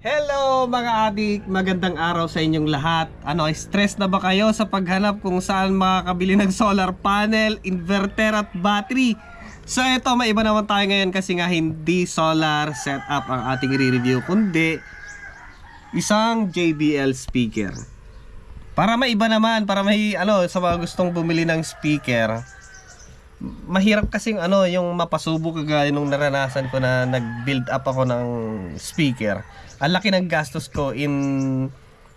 Hello mga adik, magandang araw sa inyong lahat. Stress na ba kayo sa paghanap kung saan makakabili ng solar panel, inverter at battery? So ito, maiba naman tayo ngayon kasi nga hindi solar setup ang ating i-review, kundi isang JBL speaker. Para maiba naman, para sa mga gustong bumili ng speaker. Mahirap kasing yung mapasubo kagaya nung naranasan ko na nag-build up ako ng speaker. Ang laki ng gastos ko in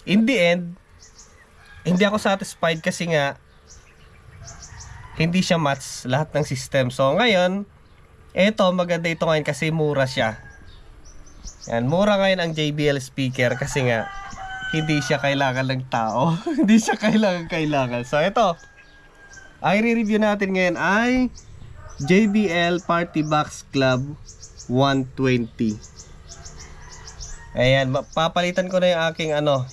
the end. Hindi ako satisfied kasi nga hindi siya match lahat ng system. So ngayon, maganda ito ngayon kasi mura siya. Yan, mura ngayon ang JBL speaker kasi nga hindi siya kailangan ng tao. Hindi siya kailangan. So ito, ang i-review natin ngayon ay JBL Party Box Club 120. Ayan, papalitan ko na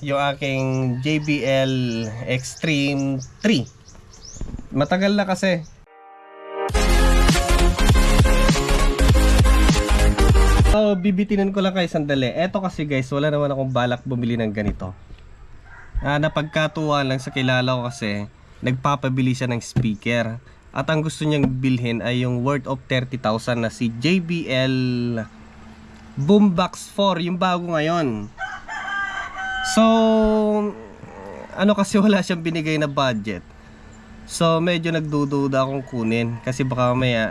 yung aking JBL Extreme 3. Matagal na kasi. So, bibitinan ko lang kayo sandali. Eto kasi guys, wala naman akong balak bumili ng ganito. Napagkatuwa lang sa kilala ko kasi nagpapabili siya ng speaker. At ang gusto niyang bilhin ay yung worth of 30,000 na si JBL Boombox 4, yung bago ngayon. So, kasi wala siyang binigay na budget. So, medyo nagdududa akong kunin kasi baka mamaya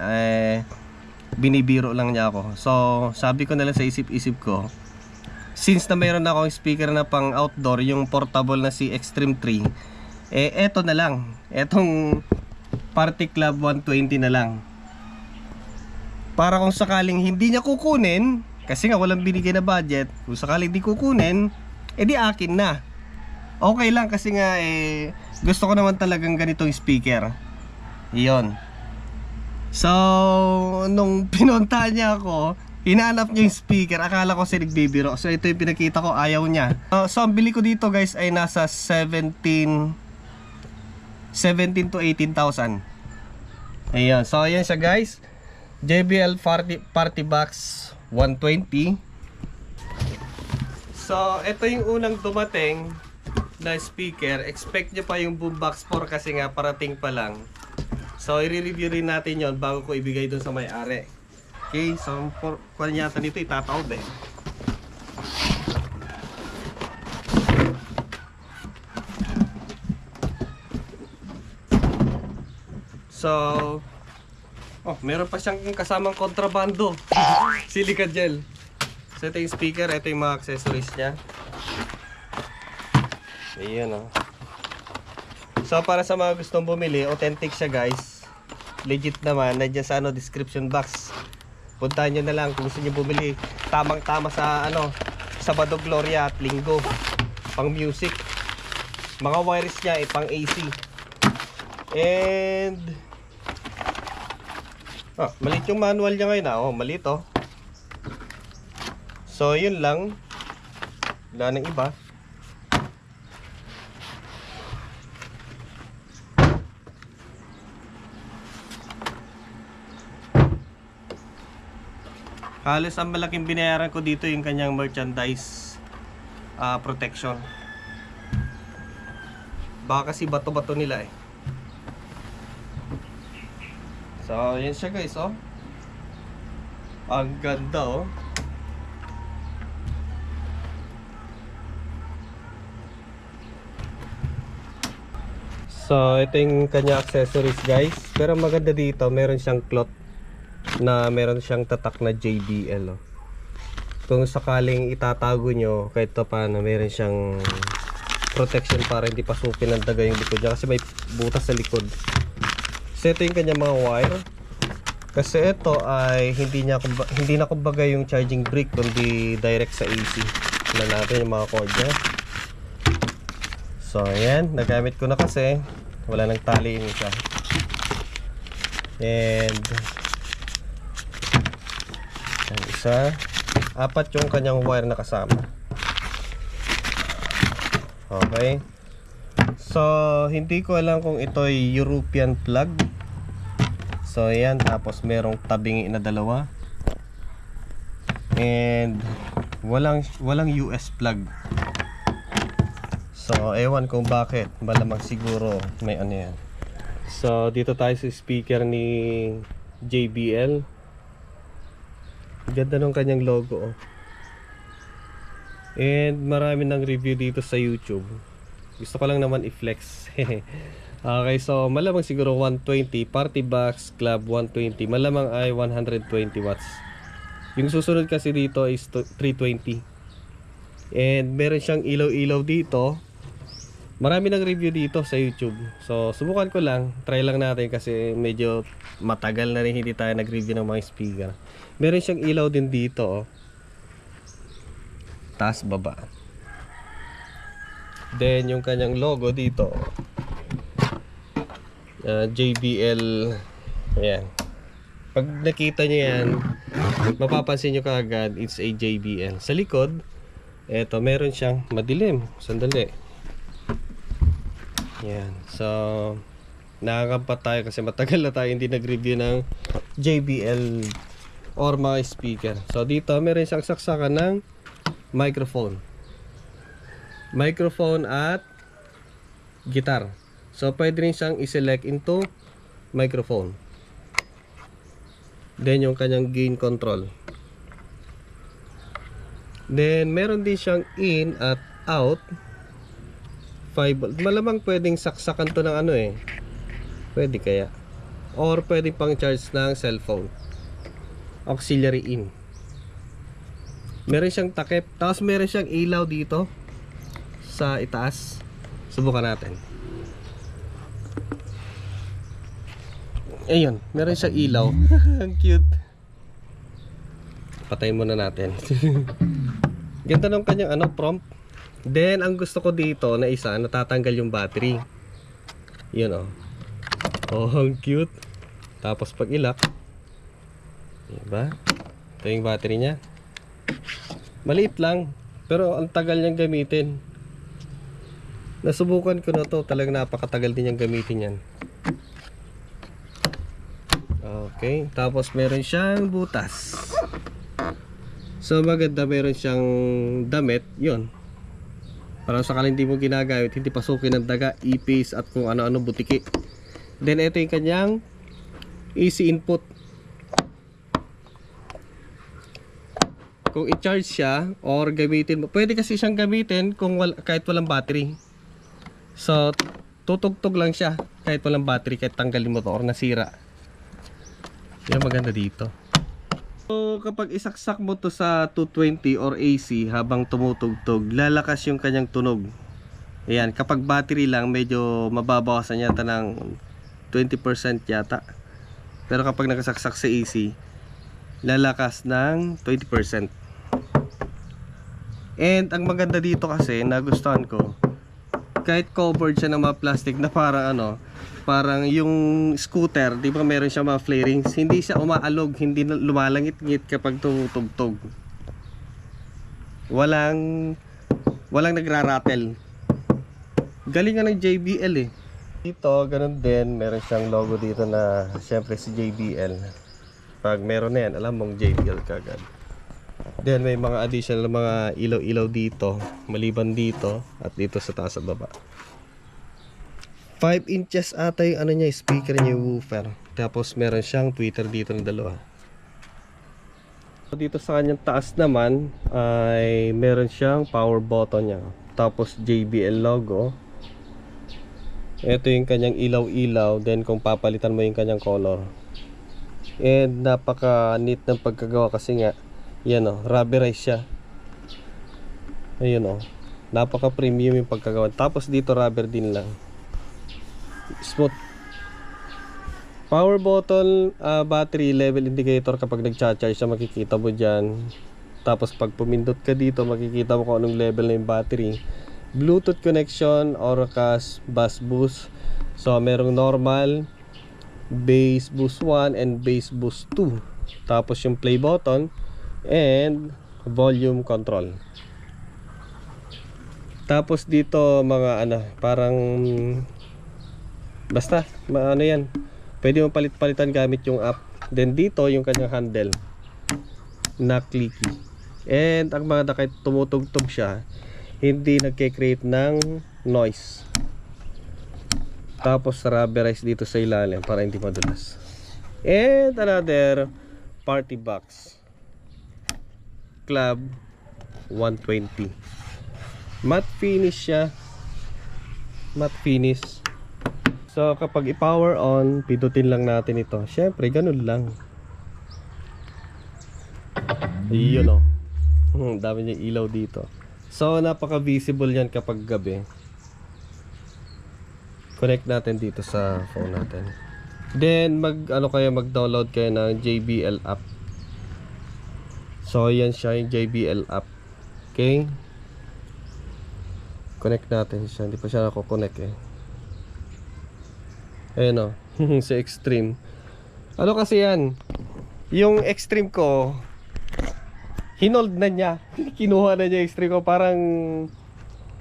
binibiro lang niya ako. So, sabi ko na lang sa isip-isip ko, since na mayroon na akong speaker na pang outdoor, yung portable na si Extreme 3, eto na lang. Etong Party Club 120 na lang. Para kung sakaling hindi niya kukunin, kasi nga walang binigay na budget, kung sakaling di kukunin, di akin na. Okay lang kasi nga gusto ko naman talagang ganitong speaker. Iyon. So, nung pinuntahan niya ako, hinahanap niya yung speaker, akala ko si nagbibiro. So ito yung pinakita ko, ayaw niya. So ang bili ko dito guys ay nasa 17 to 18,000. Ayan, so ayan siya guys, JBL Party Box 120. So ito yung unang dumating na speaker. Expect nyo pa yung Boombox 4 kasi nga parating pa lang. So i-review rin natin yon bago ko ibigay dun sa may-ari. Okay, so kung yata nito itataob So, meron pa siyang kasamang kontrabando. Silica gel. So ito yung speaker, ito yung mga accessories niya. Ayan So para sa mga gustong bumili, authentic siya guys. Legit naman, nandiyan sa description box. Puntahan nyo na lang kung gusto nyo bumili. Tamang-tama sa Sabado Gloria at Linggo. Pang music. Mga wires niya pang AC. And maliit yung manual niya ngayon maliit So yun lang. Wala nang iba. Halos ang malaking binayaran ko dito yung kanyang merchandise protection. Baka kasi bato-bato nila So, yan siya guys Ang ganda So, ito yung kanya accessories guys. Pero maganda dito, meron siyang cloth na meron siyang tatak na JBL Kung sakaling itatago nyo kahit paano, meron siyang protection para hindi pasupin ng daga yung likod niya kasi may butas sa likod. So ito yung kanyang mga wire. Kasi ito ay hindi na kumbaga yung charging brick kundi direct sa AC. Tignan natin yung mga cord niya. So ayan, nagamit ko na kasi wala nang tali yung isa. And ang isa, 4 yung kanyang wire na kasama. Okay. So hindi ko alam kung ito ay European plug. So ayan, tapos merong tabingi na dalawa. And walang US plug. So ewan kung bakit, malamang siguro may ano yan. So dito tayo sa speaker ni JBL. Ganda ng kanyang logo, oh. And marami ng review dito sa YouTube. Gusto ko lang naman i-flex. Okay, so malamang siguro 120, party box, club 120, malamang ay 120 watts. Yung susunod kasi dito is 320. And meron siyang ilaw-ilaw dito. Marami ng review dito sa YouTube. So subukan ko lang, try lang natin kasi medyo matagal na rin hindi tayo nag-review ng mga speaker. Meron siyang ilaw din dito, oh. Taas baba. Then yung kanyang logo dito, JBL. Ayan. Pag nakita nyo yan, mapapansin nyo kaagad it's a JBL. Sa likod, eto meron siyang madilim. Sandali. Ayan. So nakakampat tayo kasi matagal na tayo hindi nag-review ng JBL or mga speaker. So dito meron siyang saksakan ng microphone at guitar. So pwede rin siyang i-select into microphone. Then yung kanyang gain control. Then meron din siyang in at out 5 volt. Malamang pwedeng saksakan to ng ano eh. Pwede kaya. Or pwede pang charge ng cellphone. Auxiliary in. Meron siyang takip. Tapos meron siyang ilaw dito sa itaas. Subukan natin. Ayun, meron siyang ilaw. Ang cute. Patayin muna natin. Ganda ng kanyang prompt. Then ang gusto ko dito na isa, natatanggal yung battery. Yun, oh. Oh, ang cute. Tapos pag ilak, diba? Ito yung battery niya. Maliit lang, pero ang tagal niyang gamitin. Nasubukan ko na to, talagang napakatagal din niyang gamitin yan. Okay, tapos meron siyang butas. So maganda, meron siyang damit, yun. Para sakaling hindi mo ginagamit, hindi pasukin ng daga, ipis at kung ano-ano butiki. Then ito yung kanyang AC input. Kung i-charge siya or gamitin mo, pwede kasi siyang gamitin kung kahit walang battery. So tutugtog lang siya kahit walang battery, kahit tanggalin mo to or nasira. Yan maganda dito. So kapag isaksak mo to sa 220 or AC habang tumutugtog, lalakas yung kanyang tunog. Ayan, kapag battery lang medyo mababawasan yata ng 20% yata. Pero kapag nakasaksak sa AC, lalakas ng 20%. And ang maganda dito kasi, nagustuhan ko, kahit covered siya ng mga plastic na parang parang yung scooter, di ba meron siya mga flarings, hindi siya umaalog, hindi lumalangit-ngit kapag tumutugtog. Walang nagra-rattle. Galing nga ng JBL eh. Dito, ganun din, meron siyang logo dito na syempre si JBL. Pag meron na yan, alam mong JBL kagad. Then may mga additional mga ilaw-ilaw dito, maliban dito at dito sa taas at baba. 5 inches ata yung niya, speaker niya, yung woofer. Tapos meron siyang tweeter dito ng dalawa. So dito sa kanyang taas naman ay meron siyang power button niya. Tapos JBL logo. Ito yung kanyang ilaw-ilaw. Then kung papalitan mo yung kanyang color. And napaka neat ng pagkagawa kasi nga yan rubberized siya. Ayun napaka premium yung pagkagawa. Tapos dito rubber din lang. Smooth. Power button, battery level indicator kapag nagcha-charge siya, makikita mo dyan. Tapos pag pumindot ka dito, makikita mo kung anong level na yung battery. Bluetooth connection, Auracast, Bass Boost. So merong normal, Bass Boost 1 and Bass Boost 2. Tapos yung play button and volume control. Tapos dito mga parang basta yan, pwede mo palit-palitan gamit yung app. Then dito yung kanyang handle na clicky. And ang maganda kahit tumutugtog siya, hindi nagke-create ng noise. Tapos rubberize dito sa ilalim para hindi madulas. And another party box, Club 120. Matte finish siya. Matte finish. So kapag i-power on, pindutin lang natin ito. Syempre ganun lang. Yun o. Dami niyang ilaw dito. So napaka visible yan kapag gabi. Connect natin dito sa phone natin. Then mag-download kayo ng JBL app. So yan siya yung JBL app. Okay? Connect natin siya. Hindi pa siya nako-connect eh. Ayun o. Sa Extreme. Ano kasi yan? Yung Extreme ko, hinold na niya. Kinuha na niya yung Extreme ko. Parang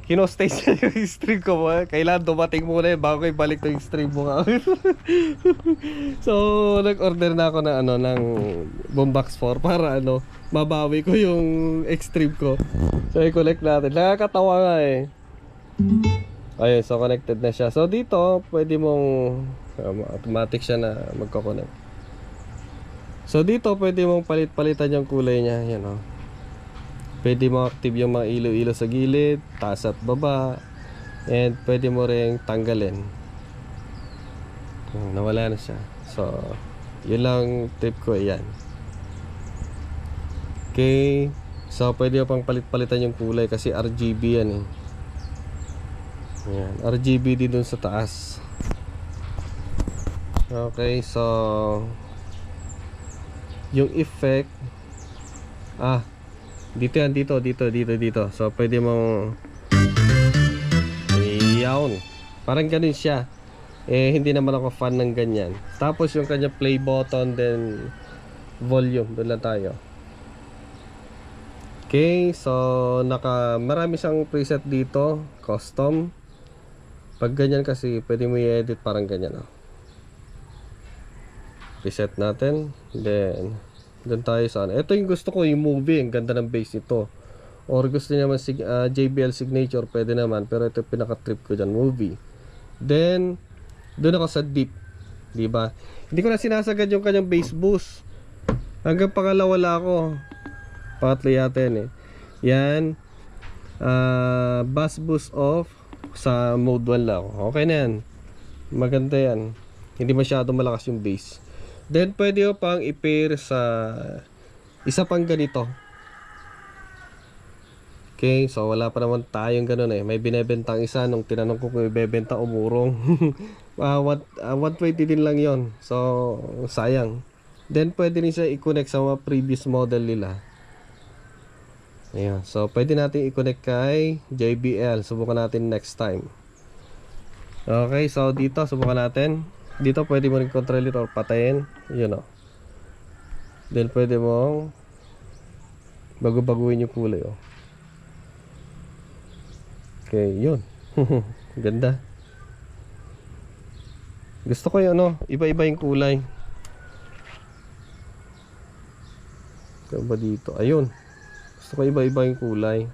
kinostage niya yung Extreme ko. Kailangan dumating muna bago ibalik yung Extreme mo nga. So nag-order na ako ng Boombox 4 para mabawi ko yung Extreme ko. So i-connect natin. Nakakatawa nga eh. Ayun, so connected na siya. So dito pwede mong automatic siya na magko-connect. So dito pwede mong palit-palitan yung kulay niya. Yan o. Pwede mo active yung mga ilaw-ilaw sa gilid, taas at baba. And pwede mo ring tanggalin. Nawala na siya. So yun lang tip ko, yan. Okay. So pwede mo pang palit-palitan yung kulay kasi RGB yan eh. Yan, RGB din dun sa taas. Okay, so yung effect dito yan, dito. So pwede mong yawn. Parang ganun siya. Hindi naman ako fan ng ganyan. Tapos yung kanya play button, then volume, doon lang tayo. Okay, so marami siyang preset dito, custom. Pag ganyan kasi pwede mo i-edit parang ganyan Reset natin. Then doon tayo sa ito yung gusto ko, yung movie. Ang ganda ng bass nito. Or gusto niya naman JBL signature, pwede naman. Pero ito yung pinaka-trip ko dyan, movie. Then doon ako sa deep, diba? Hindi ko na sinasagad yung kanyang bass boost. Hanggang pangalawa wala ako. Pangatlo yata yan eh. Yan, bass boost off. Sa mode 1 lang. Okay na yan. Maganda yan. Hindi masyado malakas yung bass. Then pwede mo pang i-pair sa isa pang ganito. Okay, so wala pa naman tayong ganun eh. May binebentang isa nung tinanong ko kung ibebenta umurong. 120 din lang yon. So sayang. Then pwede rin siya i-connect sa mga previous model nila. Ayan. So pwede natin i-connect kay JBL. Subukan natin next time. Okay, so dito subukan natin. Dito pwede mo rin control it or patayin. Yun o. Then pwede mo bago-baguhin yung kulay o. Okay, yun. Ganda. Gusto ko yung iba-iba yung kulay. Kaya ba dito? Ayun. Gusto ko iba-iba yung kulay.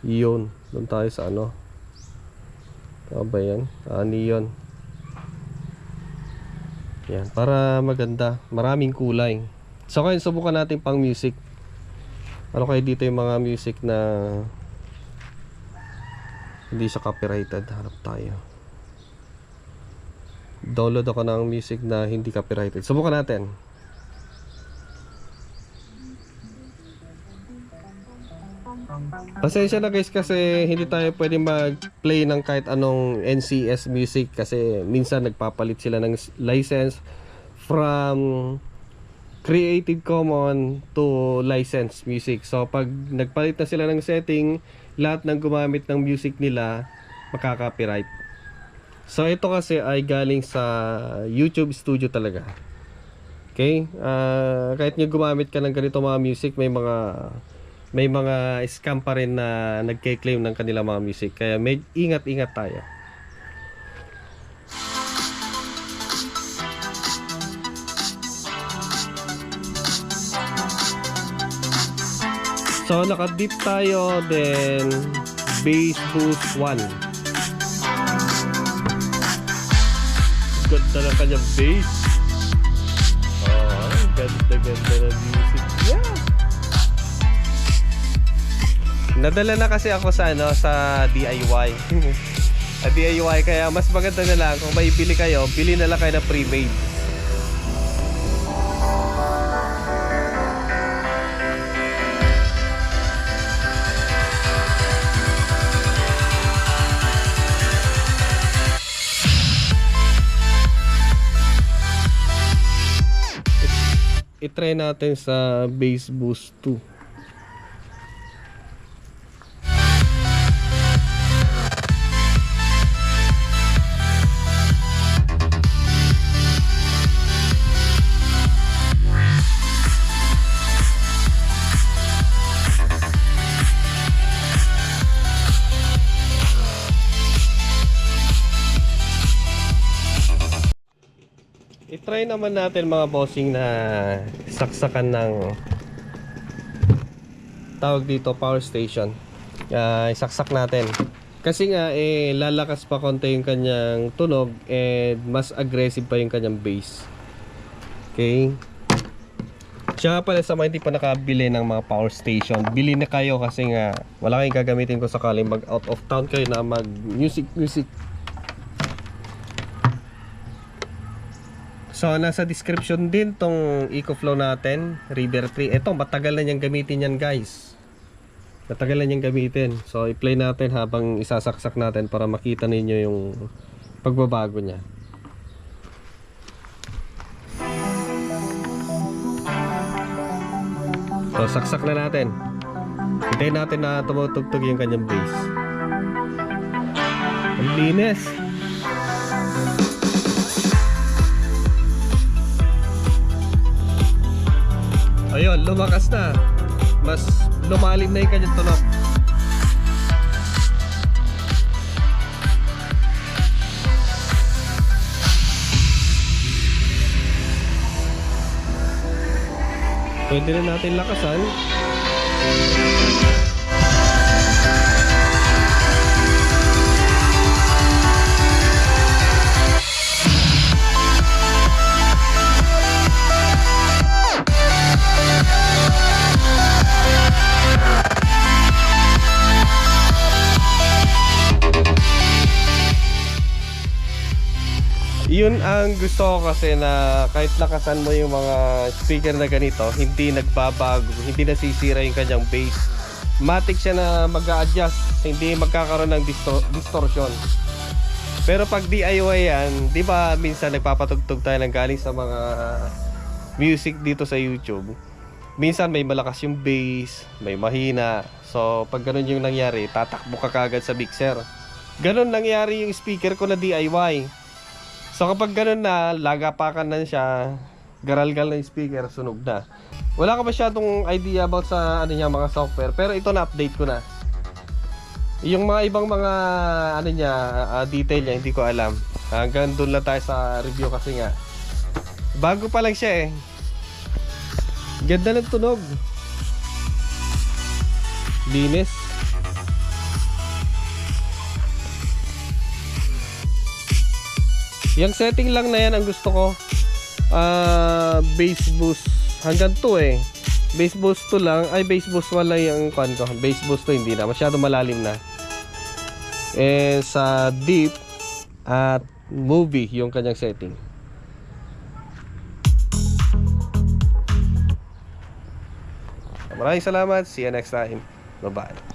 Yun. Doon tayo sa Ano ba yan? Neon. Yan. Para maganda. Maraming kulay. So kaya subukan natin pang music. Ano kaya dito yung mga music na hindi siya copyrighted? Harap tayo. Download ako ng music na hindi copyrighted. Subukan natin. Pasensya na guys kasi hindi tayo pwede mag-play ng kahit anong NCS music kasi minsan nagpapalit sila ng license from Creative Commons to licensed music. So pag nagpalit na sila ng setting, lahat ng gumamit ng music nila makaka-copyright. So ito kasi ay galing sa YouTube Studio talaga. Okay? Kahit nyo gumamit ka ng ganito mga music, may mga scam pa rin na nagke-claim ng kanilang mga music. Kaya ingat-ingat tayo. So naka-deep tayo, then bass boost 1. Ganda ng kanyang bass. Oh, ganda ng music niya. Nadala na kasi ako sa sa DIY. Sa DIY, kaya mas maganda na lang kung may bili kayo, bili na lang kayo na pre-made. I-try natin sa bass boost 2. I-try naman natin mga bossing na saksakan ng tawag dito power station. Isaksak natin. Kasi nga lalakas pa konti yung kanyang tunog and mas aggressive pa yung kanyang bass. Okay? Tsaka pala sa mga hindi pa nakabili ng mga power station, bili na kayo kasi nga wala kayong gagamitin kung sakaling mag out of town kayo na mag music. So nasa description din tong EcoFlow natin, River 3. Ito matagal na niyang gamitin yan guys. Matagal na niyang gamitin. So i-play natin habang isasaksak natin para makita ninyo yung pagbabago niya. So saksak na natin. Hintayin natin na tumutugtog yung kanyang bass. Ang linis. Ayun, lumakas na. Mas lumalim na yung kanyang tunog. Pwede na natin lakasan. Yun ang gusto ko kasi na kahit lakasan mo yung mga speaker na ganito, hindi nagbabago, hindi nasisira yung kanyang bass. Matic siya na mag-a-adjust, hindi magkakaroon ng distortion. Pero pag DIY yan, di ba minsan nagpapatugtog tayo ng galing sa mga music dito sa YouTube. Minsan may malakas yung bass, may mahina. So pag ganun yung nangyari, tatakbo ka kagad sa mixer. Ganun nangyari yung speaker ko na DIY. So kapag ganun na, lagapakan na siya, garalgal na yung speaker, sunog na. Wala ka masyadong idea about sa niya, mga software, pero ito na-update ko na. Yung mga ibang mga niya, detail niya, hindi ko alam. Hanggang doon lang tayo sa review kasi nga bago pa lang siya Ganda ng tunog. Linis. Yung setting lang na yan ang gusto ko. Bass boost hanggang 2 Bass boost 2 lang. Ay, bass boost 1 lang yung kan ko. Bass boost 2 hindi na. Masyado malalim na. Sa deep at movie yung kanyang setting. Maraming salamat. See you next time. Bye-bye.